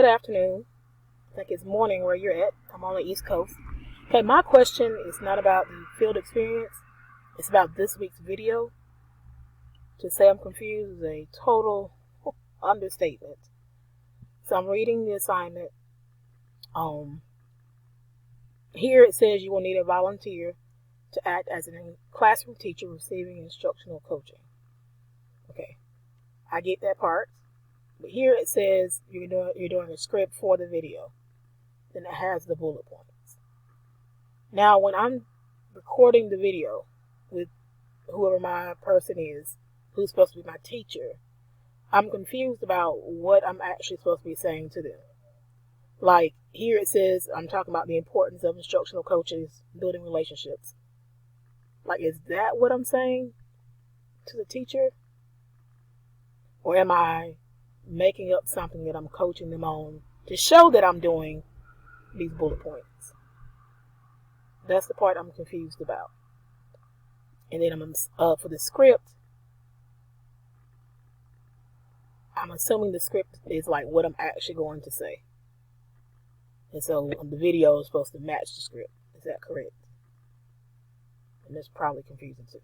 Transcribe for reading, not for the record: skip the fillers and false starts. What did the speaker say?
good afternoon. I think it's morning where you're at. I'm on the East Coast. Okay, my question is not about the field experience. It's about this week's video. To say I'm confused is a total understatement. So I'm reading the assignment. Here it says you will need a volunteer to act as a classroom teacher receiving instructional coaching. Okay, I get that part. But here it says you're doing a script for the video. Then it has the bullet points. Now, when I'm recording the video with whoever my person is, who's supposed to be my teacher, I'm confused about what I'm actually supposed to be saying to them. Like, here it says I'm talking about the importance of instructional coaches building relationships. Like, is that what I'm saying to the teacher? Or am I making up something that I'm coaching them on to show that I'm doing these bullet points? That's the part I'm confused about. And then for the script, I'm assuming the script is like what I'm actually going to say. And so the video is supposed to match the script. Is that correct? And that's probably confusing too.